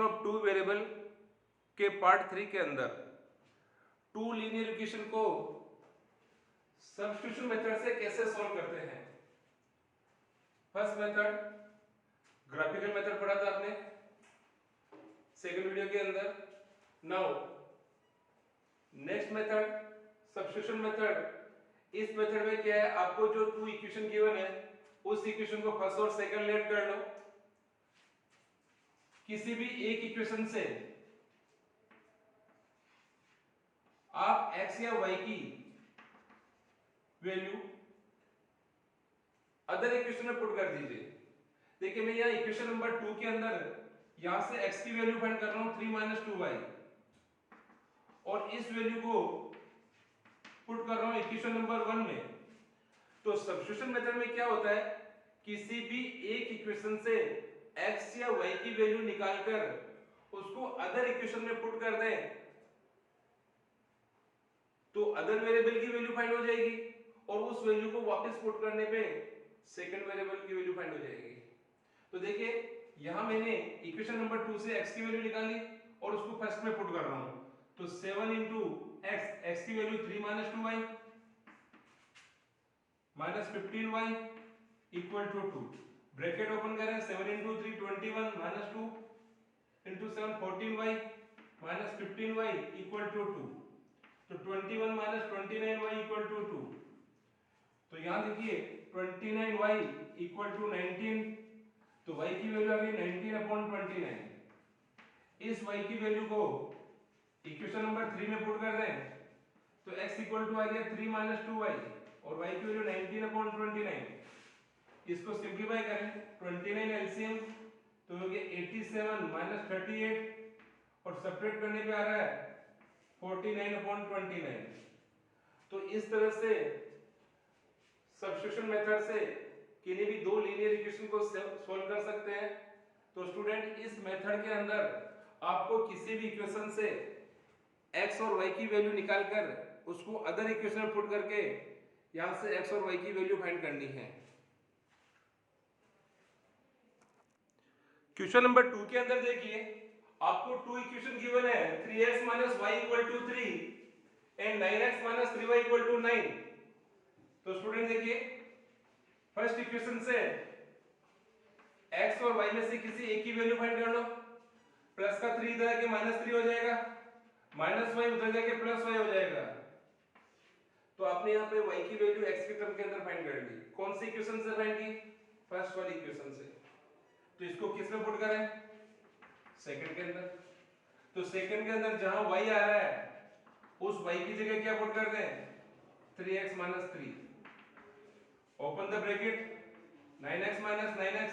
Of two variable के part 3 के अंदर टू लीनियर इक्वेशन को सब्स्टिट्यूशन मेथड से कैसे सॉल्व करते हैं। फर्स्ट मेथड ग्राफिकल मेथड पढ़ा था आपने सेकंड वीडियो के अंदर। Now next method substitution method. इस मेथड में क्या है, आपको जो टू इक्वेशन गिवन है उस इक्वेशन को फर्स्ट और सेकंड लेट कर लो। किसी भी एक इक्वेशन से आप x या y की वैल्यू अदर इक्वेशन में पुट कर दीजिए। देखिए मैं यहाँ इक्वेशन नंबर 2 के अंदर यहां से x की वैल्यू फाइंड कर रहा हूं 3 - 2y और इस वैल्यू को पुट कर रहा हूं इक्वेशन नंबर 1 में। तो सब्स्टिट्यूशन मेथड में क्या होता है, किसी भी एक इक्वेशन से x या y की वैल्यू निकालकर उसको अदर इक्वेशन में पुट कर दें तो अदर वेरिएबल की वैल्यू फाइंड हो जाएगी और उस वैल्यू को वापस पुट करने पे सेकंड वेरिएबल की वैल्यू फाइंड हो जाएगी। तो देखिए यहां मैंने इक्वेशन नंबर 2 से x की वैल्यू निकाली और उसको फर्स्ट में पुट कर रहा हूं। तो 7 x की value 3 - 2y -15y equal to 2। Bracket open करें, 7 × 3 21 -2 × 7 14y -15y इक्वल टू 2। तो 21 - 29y इक्वल टू 2। तो यहां देखिए 29y इक्वल टू 19। तो y की वैल्यू आ गई 19/29। इस y की वैल्यू को इक्वेशन नंबर 3 में पुट कर दें तो x इक्वल टू आ गया 3 - 2y और y की वैल्यू 19/29। इसको सिंपलीफाई करें, 29 एलसीएम तो हो गया 87 - 38 और सब्ट्रैक्ट करने पे आ रहा है 49/29। तो इस तरह से सब्स्टिट्यूशन मेथड से किसी भी दो लीनियर इक्वेशन को सॉल्व कर सकते हैं। तो स्टूडेंट इस मेथड के अंदर आपको किसी भी इक्वेशन से x और y की वैल्यू निकालकर उसको अदर इक्वेशन में पुट करके यहां से x और y की वैल्यू फाइंड करनी है। क्वेश्चन नंबर 2 के अंदर देखिए आपको टू इक्वेशन गिवन है 3x - y = 3 and 9x - 3y = 9। तो स्टूडेंट देखिए फर्स्ट इक्वेशन से x और y में से किसी एक की वैल्यू फाइंड कर लो। प्लस का 3 इधर आके -3 हो जाएगा, -y उधर जाके +y हो जाएगा। तो आपने यहाँ पे y की वैल्यू x के टर्म के अंदर फाइंड कर ली। कौन सी इक्वेशन से फाइंड की, फर्स्ट वाली इक्वेशन से। तो इसको किस में पुट करें, सेकंड के अंदर। तो सेकंड के अंदर जहां y आ रहा है उस y की जगह क्या पुट कर दें, 3x - 3। Open the bracket, 9x - 9x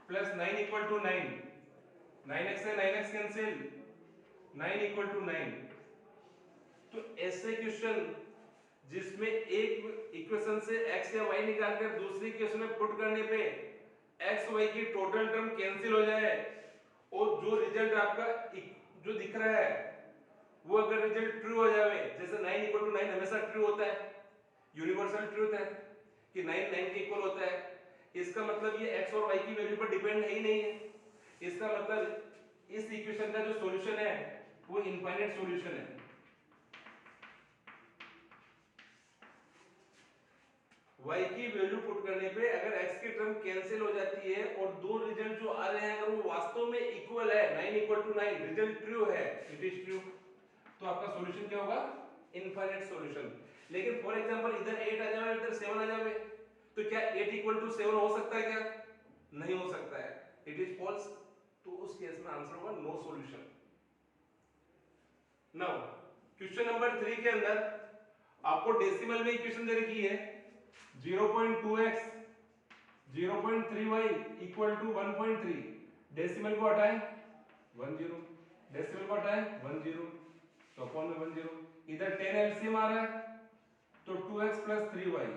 plus 9 equal to 9। 9x से 9x कैंसिल, 9 इक्वल टू 9। तो ऐसे क्वेश्चन जिसमें एक इक्वेशन से x या y निकालकर दूसरी इक्वेशन में पुट करने पे x y की टोटल टर्म कैंसिल हो जाए और जो रिजल्ट आपका जो दिख रहा है वो अगर रिजल्ट ट्रू हो जाए, जैसे 9 = 9 हमेशा ट्रू होता है, यूनिवर्सल ट्रूथ है कि 9 9 के इक्वल होता है। इसका मतलब ये x और y की वैल्यू पर डिपेंड है ही नहीं है। इसका मतलब इस इक्वेशन का जो सॉल्यूशन है वो इनफाइनाइट सॉल्यूशन है। y की वैल्यू पुट करने पे अगर x की टर्म कैंसिल हो जाती है और दो रिजल्ट जो आ रहे हैं अगर वो वास्तव में इक्वल है, 9 = 9 रिजल्ट ट्रू है, इट इज ट्रू, तो आपका सॉल्यूशन क्या होगा, इनफाइनाइट सॉल्यूशन। लेकिन फॉर एग्जांपल इधर 8 आ जाए इधर 7 आ जाए तो क्या 8 = 7 हो सकता है, क्या नहीं हो सकता है, इट इज फॉल्स। तो उस केस में आंसर होगा no solution. Now question number 3 के अंदर आपको डेसिमल में इक्वेशन दे रखी है 0.2x 0.3y = 1.3। डेसिमल को हटाएं 10, डेसिमल को हटाएं 10 तो अपॉन में 10। इधर 10 एलसीएम आ रहा है तो 2x + 3y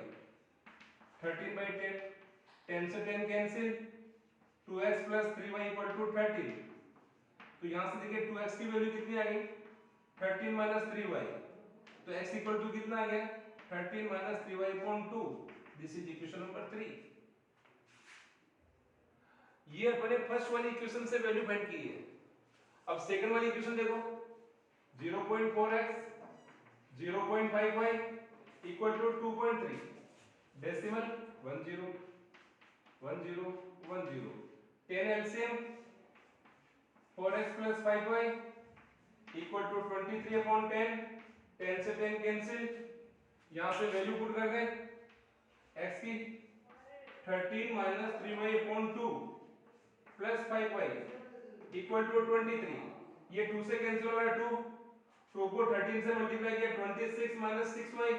13/10। 10 से 10 कैंसिल, 2x + 3y = 13। तो यहां से देखिए 2x की वैल्यू कितनी आ गई, 13 - 3y। तो x = कितना आ गया, 13 - 3y/2। This is equation number 3। ये अपने फर्स्ट वाली इक्वेशन से वैल्यू फाइंड की है। अब सेकंड वाली इक्वेशन देखो 0.4x 0.55 equal to 2.3 decimal 10 10 10 10 LCM 4x plus 5y equal to 23 upon 10 10 से 10 कैंसिल यहां से वैल्यू पुट कर दें x की 13 minus 3y upon 2 plus 5y equal to 23 ये 2 से कैंसिल हो रहा है 2 को 13 से मल्टीप्लाई किया 26 minus 6y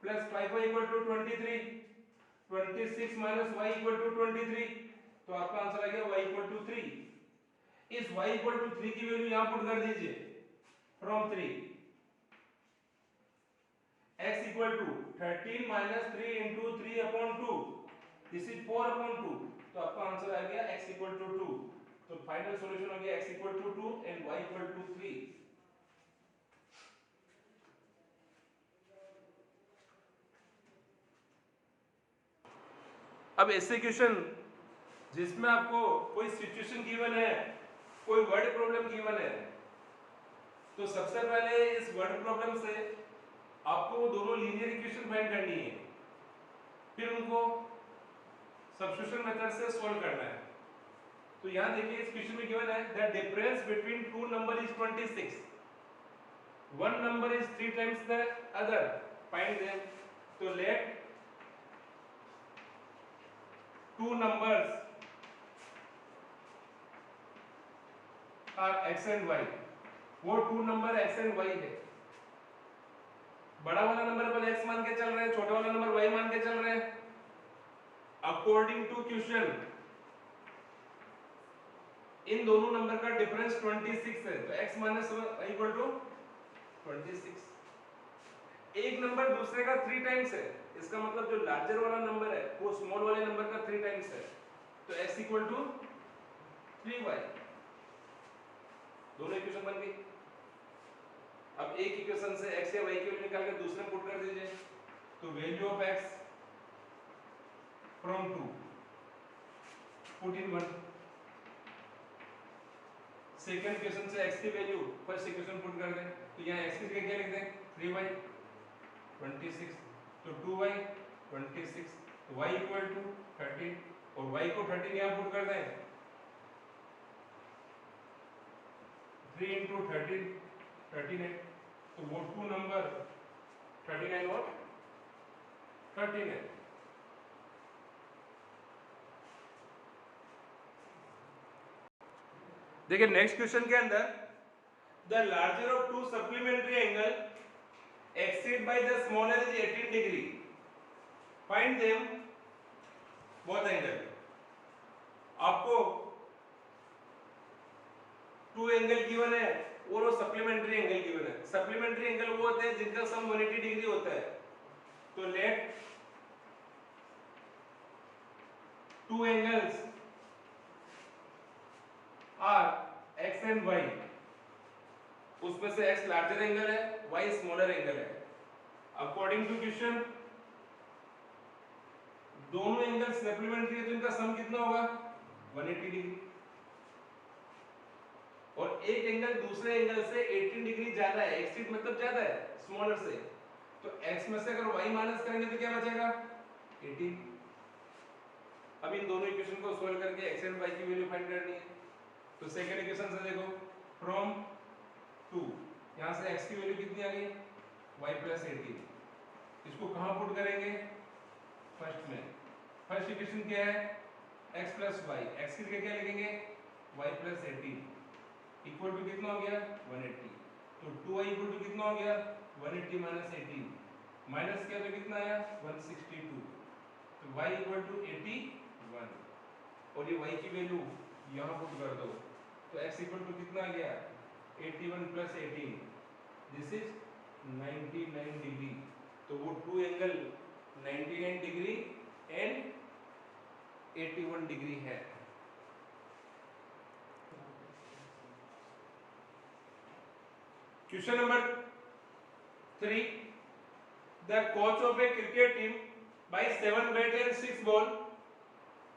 plus 5y equal to 23 26 minus y equal to 23 तो आपका आंसर आ गया y इक्वल टू 3 इस y इक्वल टू 3 की वैल्यू यहां पुट कर दीजिए from 3 x equal to 13 minus 3 into 3 upon 2 this is 4 upon 2 तो आपका आंसर आ गया x इक्वल टू 2 तो फाइनल सॉल्यूशन हो गया x equal to 2 and y equal to 3 अब ऐसे क्वेश्चन जिसमें आपको कोई सिचुएशन गिवन है कोई वर्ड प्रॉब्लम गिवन है तो सबसे पहले इस वर्ड प्रॉब्लम से आपको वो दोनों लीनियर इक्वेशन फाइंड करनी है फिर उनको सब्स्टिट्यूशन मेथड से सॉल्व करना है तो यहां देखिए इस क्वेश्चन में गिवन है the difference between two number is 26 one number is 3 times the other find them so let two numbers are x and y वो two number x and y है बड़ा वाला नंबर पर x मान के चल रहे हैं छोटा वाला नंबर y मान के चल रहे हैं अकॉर्डिंग टू क्वेश्चन इन दोनों नंबर का डिफरेंस 26 है तो x माइनस इक्वल टू 26 एक नंबर दूसरे का 3 टाइम्स है इसका मतलब जो लार्जर वाला नंबर है वो स्मॉल वाले नंबर का 3 टाइम्स है तो x इक्वल टू 3y दोनों इक्वेशन बन गई अब एक इक्वेशन से x या y की वैल्यू निकाल कर दूसरे में पुट कर दीजिए तो value of x from 2 put in 1 second equation से x की वैल्यू फर्स्ट इक्वेशन पुट कर दें तो यहां x की जगह क्या लिख दें 3y 26 तो 2y 26 तो y इक्वल टू 13 और y को 13 यहां पुट कर दें 3 into 13 39 तो वो टू नंबर 39 और 39 देखिए नेक्स्ट क्वेश्चन के अंदर the larger of to supplementary angle exceed by the smaller is 18 degree find them both angle आपको टू एंगल गिवन है और वो सप्लीमेंट्री एंगल गिवन है सप्लीमेंट्री एंगल वो होते हैं जिनका सम 180 डिग्री होता है तो let two angles are x and y उसमें से x लार्जर एंगल है y स्मॉलर एंगल है अकॉर्डिंग टू क्वेश्चन दोनों एंगल सप्लीमेंट्री है तो इनका सम कितना होगा 180 डिग्री और एक एंगल दूसरे एंगल से 18 डिग्री ज्यादा है एक्सीड मतलब ज्यादा है स्मॉलर से तो x में से अगर y माइनस करेंगे तो क्या बचेगा 18 अब इन दोनों इक्वेशन को सॉल्व करके x एंड y की वैल्यू फाइंड करनी है तो सेकंड इक्वेशन से देखो फ्रॉम 2 यहां से x की वैल्यू कितनी आ गई y plus 18 इसको कहां पुट करेंगे फर्स्ट में फर्स्ट इक्वेशन क्या है x plus y x की जगह क्या लिखेंगे y plus 18 इक्वल टू कितना हो गया 180 तो 2y इक्वल टू कितना हो गया 180 माइनस 18 माइनस किया तो कितना आया 162 तो y इक्वल टू 81 और ये y की वैल्यू यहां पुट कर दो तो x इक्वल टू कितना आ गया 81 प्लस 18 दिस इज 99 डिग्री तो वो two angle 99 degree and 81 degree है question number 3 the coach of a cricket team buy 7 bat and 6 ball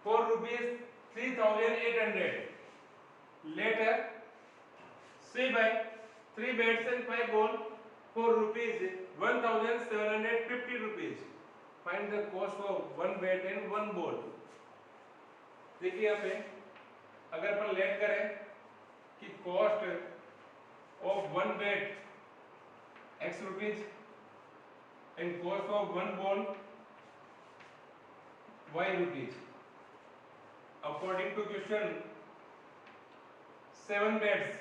for rupees 3800 later See by 3 bats and 5 ball for rupees 1750 rupees. Find the cost of 1 bat and 1 ball. देखिए यहाँ पे अगर अपन late करें कि cost of 1 bat x rupees and cost of 1 ball y rupees. According to question, 7 bats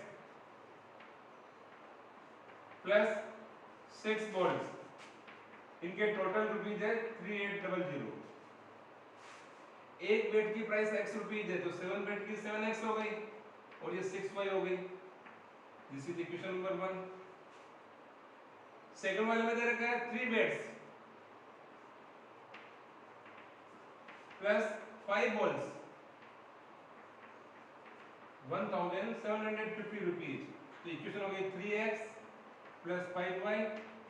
plus 6 balls, इनके total rupees है 3800. एक बेट की प्राइस x रुपीज है तो 7 बेट की 7x हो गई और ये 6y हो गई. This is equation number 1. Second वाले में दे रखा है 3 बेट्स प्लस 5 बॉल्स 1750 रुपीज. तो इक्वेशन हो गई 3x plus 5y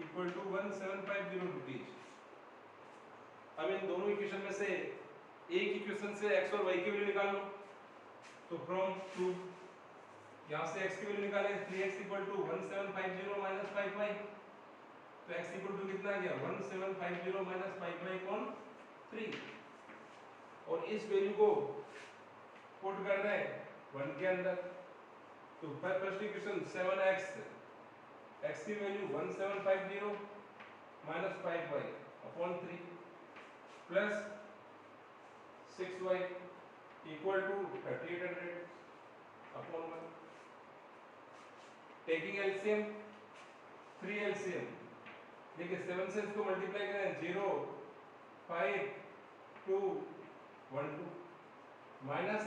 equal to 1750 rupees. अब इन दोनों इक्वेशन में से एक इक्वेशन से x और y की वैल्यू निकाल लो. तो फ्रॉम टू यहां से x की वैल्यू निकाले 3x equal to 1750 minus 5y. तो x इक्वल टू कितना आ गया 1750 माइनस 5y कौन 3. और इस वैल्यू को पुट करना है 1 के अंदर. तो फर्स्ट इक्वेशन 7x x की value 1750 minus 5y upon 3 plus 6y equal to 3800 upon 1. Taking LCM 3 LCM. देखिए 7 से इसको मल्टीप्लाई करें 0 5 2 1 2 minus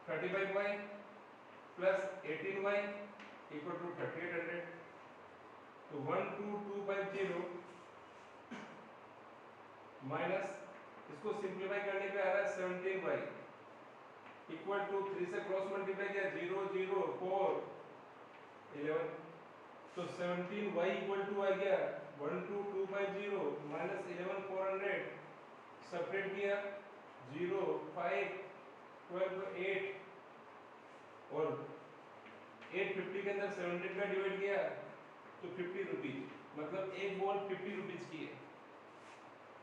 35y plus 18y equal to 3800. तो 12250 माइनस इसको सिंप्लीफाई करने पे आ रहा है 17y इक्वल टू 3 से क्रॉस मल्टीप्लाई किया 0 0 4 11. तो 17y इक्वल टू आ गया 12250 माइनस 11 400. सेपरेट किया 0 5 12 8 और 850 के अंदर 17 का डिवाइड किया तो 50 रुपीज. मतलब एक बॉल 50 रुपीज की है.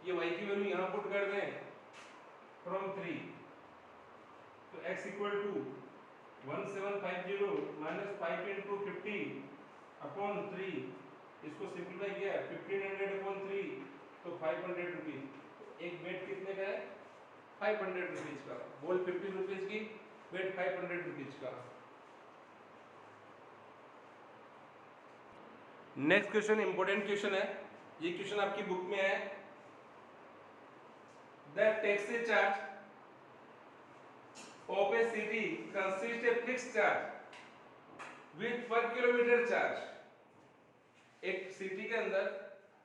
ये y की वैल्यू यहाँ पुट कर दें फ्रॉम 3. तो x equal to 1750 minus 5 into 50 upon 3. इसको सिंप्लीफाई किया 1500 अपॉन 3 तो 500 रुपीज. एक बेट कितने का है 500 रुपीज का. बॉल 50 रुपीज की बेट 500 रुपीज का. नेक्स्ट क्वेश्चन इंपॉर्टेंट क्वेश्चन है. ये क्वेश्चन आपकी बुक में है. The taxi charge of a city consists a fixed charge with per kilometer charge. एक सिटी के अंदर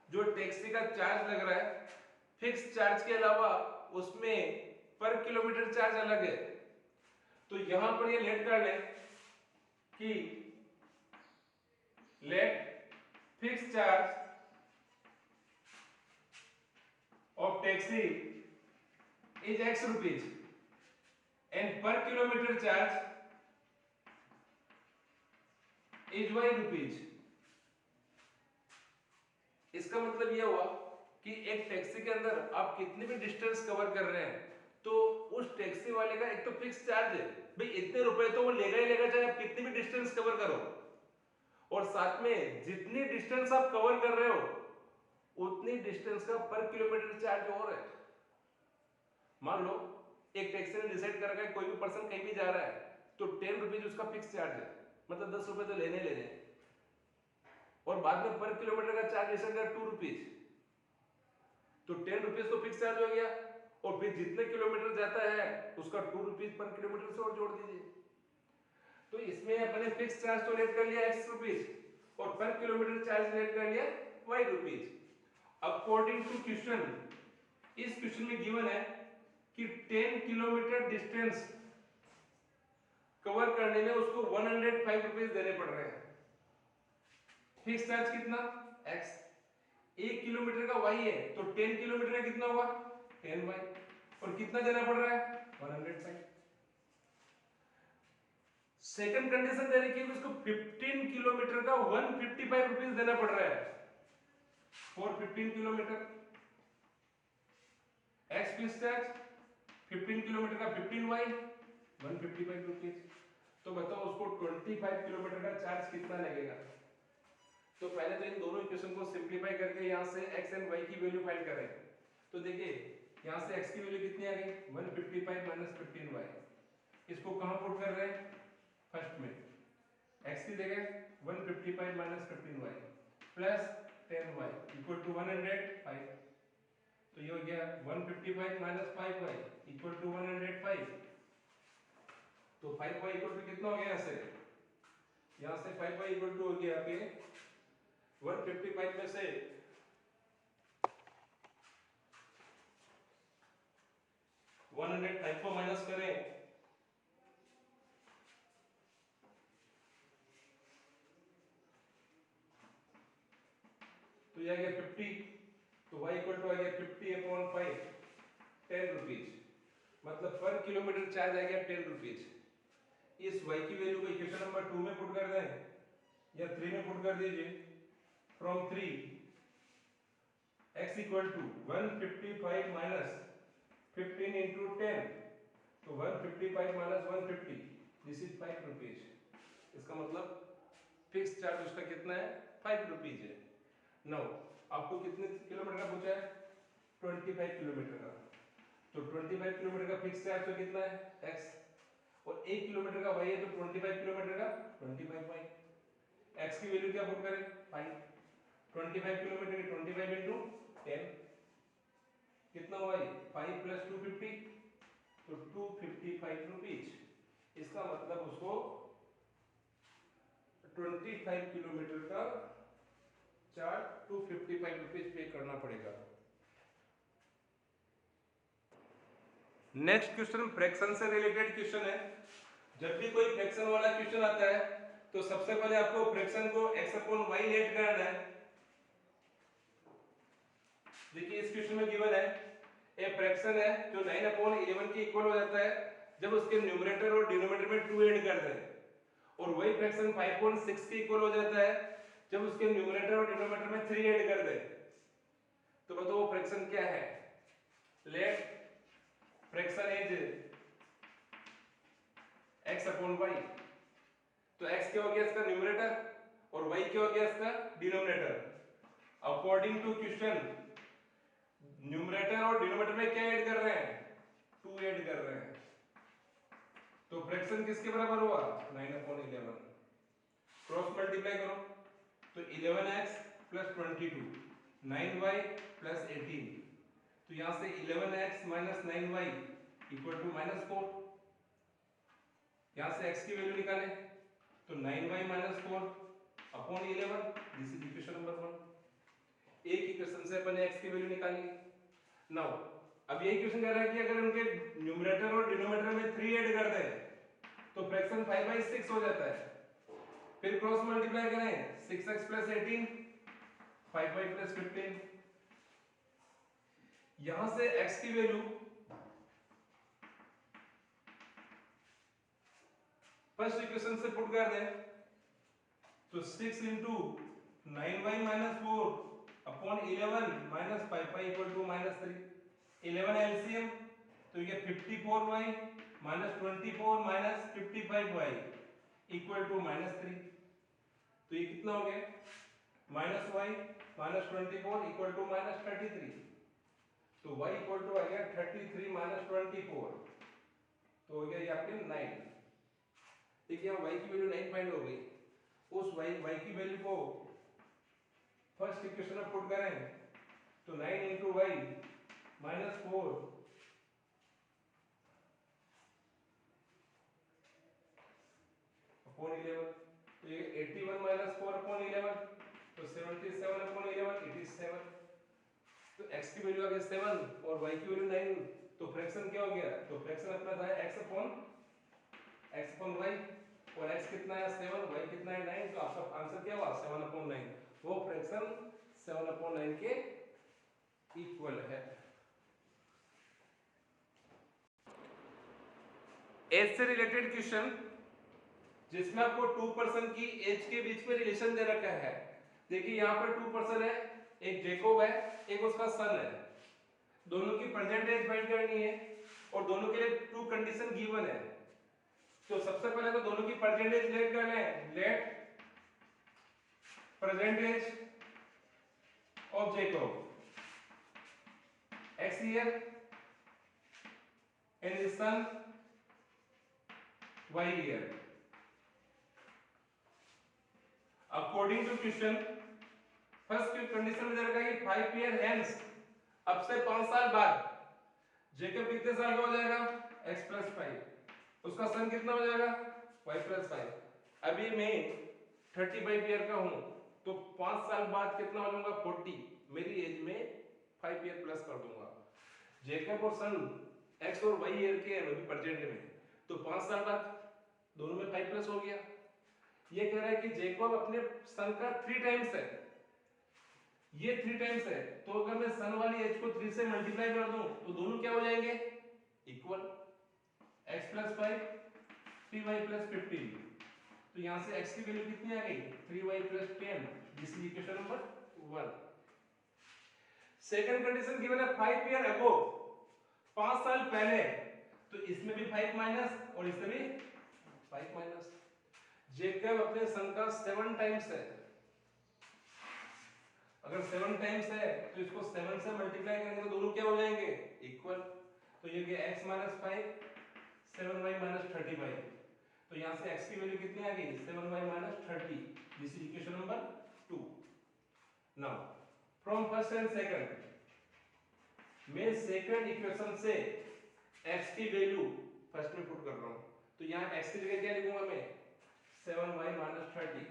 जो टैक्सी का चार्ज लग रहा है फिक्स चार्ज के अलावा उसमें पर किलोमीटर चार्ज अलग है. तो यहां पर ये लेट कर लें कि let fix charge of taxi is x rupees and per kilometer charge is y rupees. इसका मतलब यह हुआ कि एक टैक्सी के अंदर आप कितनी भी डिस्टेंस कवर कर रहे हैं तो उस टैक्सी वाले का एक तो फिक्स चार्ज है भाई इतने रुपए तो वो लेगा ही लेगा चाहे आप कितनी भी डिस्टेंस कवर करो. और साथ में जितनी डिस्टेंस आप कवर कर रहे हो उतनी डिस्टेंस का पर किलोमीटर चार्ज और है. मान लो एक टैक्सी ने डिसाइड कर रखा है कोई भी पर्सन कहीं भी जा रहा है तो 10 रुपीज उसका फिक्स चार्ज है. मतलब 10 रुपए तो लेने और बाद में पर किलोमीटर का चार्ज डिसाइड कर 2 रुपीज. तो 10 रुपीज तो फिक्स चार्ज हो गया और फिर जितने किलोमीटर जाता है उसका 2 रुपीज पर किलोमीटर से और जोड़ दीजिए. तो इसमें अपने फिक्स चार्ज तो लेट कर लिया x रुपीज और पर किलोमीटर चार्ज लेट कर लिया y rupees. According to question इस क्वेश्चन में गिवन है कि 10 किलोमीटर डिस्टेंस कवर करने में उसको 105 रुपीज देने पड़ रहे हैं. फिक्स चार्ज कितना x. 1 किलोमीटर का y है तो 10 किलोमीटर का कितना होगा 10y और कितना देना पड़ रहा है 105. सेकंड कंडीशन दे रखी है कि उसको 15 किलोमीटर का 155 रुपीज देना पड़ रहा है for 15 kilometre. X fix charge 15 kilometre का 15y 155 रुपीज। तो बताओ उसको 25 किलोमीटर का चार्ज कितना लगेगा। तो पहले तो इन दोनों इक्वेशन को सिंपलीफाई करके यहां से x एंड y की वैल्यू फाइंड करें। तो देखिए यहां से x की वैल्यू कितनी आ गई 155 माइनस 15y। इसको कहां पुट कर रहे हैं फर्स्ट में x की जगह 155 minus 15y plus 10y equal to 105। तो ये हो गया 155 माइनस 5y इक्वल टू 105। तो 5y इक्वल टू कितना हो गया यहाँ से 5y इक्वल टू हो गया आपके 155 में से 105 को माइनस करें तो यह आ गया 50। तो y इक्वल टू आ गया 50/5 10 रुपीज। मतलब पर किलोमीटर चार्ज आ गया 10 रुपीज। इस y की वैल्यू को इक्वेशन नंबर 2 में पुट कर दें या 3 में पुट कर दीजिए। From 3 x equal to 155 minus 15 into 10। तो 155 माइनस 150 दिस इज 5 रुपीज। इसका मतलब फिक्स चार्ज उसका कितना है 5 रुपीज है। नाउ आपको कितने किलोमीटर का पूछा है 25 किलोमीटर का। तो 25 किलोमीटर का फिक्स चार्ज तो कितना है x और 1 किलोमीटर का y है तो 25 किलोमीटर का 25y। x की वैल्यू क्या पुट करें 5। 25 किलोमीटर की 25 इंटू 10 कितना हुआ 5 प्लस 250 तो 255 रुपीज। इसका मतलब उसको 25 किलोमीटर का चार्ज 255 रुपीज पे करना पड़ेगा। नेक्स्ट क्वेश्चन फ्रैक्शन से रिलेटेड क्वेश्चन है। जब भी कोई फ्रैक्शन वाला क्वेश्चन आता है तो सबसे पहले आपको फ्रैक्शन को x/y लेट करना है। देखिए इस क्वेश्चन में गिवन है एक फ्रैक्शन है जो 9/11 के इक्वल हो जाता है जब उसके न्यूमरेटर और डिनोमिनेटर में 2 ऐड कर दें, और वही फ्रैक्शन 5.6 के इक्वल हो जाता है जब उसके न्यूमरेटर और डिनोमिनेटर में 3 ऐड कर दें। तो बताओ वो फ्रैक्शन क्या है। Let fraction is x/y। तो x क्या हो गया इसका न्यूमरेटर और y क्या हो गया इसका denominator. According to question numerator और डिनोमिनेटर में क्या ऐड कर रहे हैं 2 ऐड कर रहे हैं। तो फ्रैक्शन किसके बराबर हुआ 9/11। क्रॉस मल्टीप्लाई करो तो 11x प्लस 22 9y प्लस 18। तो यहां से 11x minus 9y equal to -4। यहां से x की वैल्यू निकालें तो 9y minus 4 upon 11 this is equation number 1। एक इक्वेशन से अपन x की वैल्यू निकाली। नाउ अब यही क्वेश्चन कह रहा है कि अगर उनके न्यूमरेटर और डिनोमिनेटर में 3 ऐड कर दें तो फ्रैक्शन 5/6 हो जाता है। फिर क्रॉस मल्टीप्लाई करें 6x प्लस 18 5y प्लस 15। यहां से x की वैल्यू फर्स्ट इक्वेशन से पुट कर दें तो 6 into 9y minus 4 upon 11 minus 5y equal to -3। 11 LCM तो ये 54y minus 24 minus 55y equal to -3। तो ये कितना हो गया -y माइनस 24 इक्वल टू -33। तो y इक्वल टू आ गया 33 माइनस 24 तो हो गया ये आपके 9। देखिए यहाँ y की वैल्यू 9 फाइंड हो गई। उस y की वैल्यू को फर्स्ट इक्वेशन में पुट करें तो 9 इंटू y माइनस 4 अपॉन 11। तो ये 81 माइनस 4 अपॉन 11 तो 77 अपॉन 11 87। तो x की वैल्यू आ गई 7 और y की वैल्यू 9। तो फ्रैक्शन क्या हो गया तो फ्रैक्शन अपना था x अपॉन y और x कितना है 7 y कितना है 9। तो आपका आंसर क्या हुआ 7/9। वो फ्रैक्शन 7/9 के इक्वल है। एज से रिलेटेड क्वेश्चन जिसमें आपको 2 पर्सन की एज के बीच में रिलेशन दे रखा है। देखिए यहाँ पर 2 पर्सन है, एक जेकोब है, एक उसका सन है। दोनों की प्रेजेंट एज फाइंड करनी है और दोनों के लिए 2 कंडीशन गिवन है। तो सबसे पहले तो दोनों की प्रेजेंट एज लेट करना है। Let present age of Jacob x here and his son y here. According to question, first condition में दे रखा है कि 5 year hence, अब से 5 साल बाद जेकब कितने साल का हो जाएगा? x plus 5। उसका सन कितना हो जाएगा? y plus 5। अभी मैं 35 ईयर का हूं तो 5 साल बाद कितना हो जाऊंगा? 40। मेरी एज में 5 ईयर प्लस कर दूंगा। जेकब और सन x और y ईयर के हैं अभी प्रेजेंट में, तो 5 साल बाद दोनों में 5 प्लस हो गया। ये कह रहा है कि जेकब अपने सन का 3 टाइम्स है, ये 3 टाइम्स है, तो अगर मैं सन वाली एज को 3 से मल्टीप्लाई कर दूं तो दोनों क्या हो जाएंगे? Equal. x plus 5 3y plus 15। तो यहां से x की वैल्यू कितनी आ गई? 3y plus 10। This is equation number 1। Second condition given है 5 ईयर अगो, 5 साल पहले, तो इसमें भी 5 माइनस और इसमें भी 5 माइनस। जेकब अपने सन का 7 टाइम्स है, अगर 7 टाइम्स है तो इसको 7 से मल्टीप्लाई करेंगे तो दोनों क्या हो जाएंगे? इक्वल। तो ये गया x माइनस 5 7y माइनस 35। तो यहां से x की वैल्यू कितनी आ गई? 7y minus 30। This is equation number 2। Now from first and second, मैं सेकंड इक्वेशन से x की वैल्यू फर्स्ट में पुट कर रहा हूं। तो यहां x की जगह क्या लिखूंगा मैं? 7y minus 30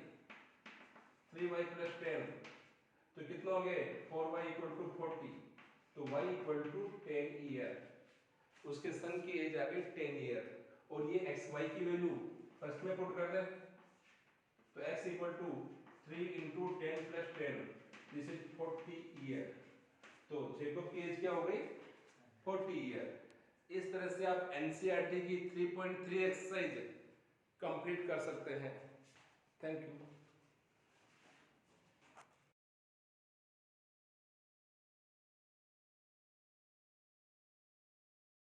3y plus 10। तो कितना हो गया? 4y equal to 40। तो y इक्वल टू 10 ईयर। उसके सन की एज आ गई 10 ईयर और ये x y की वैल्यू फर्स्ट में पुट कर दे। तो x equal to 3 into 10 plus 10, this is 40 year. तो जेकब की एज क्या हो गई? 40 ईयर। इस तरह से आप एनसीईआरटी की 3.3 एक्सरसाइज कंप्लीट कर सकते हैं। Thank you.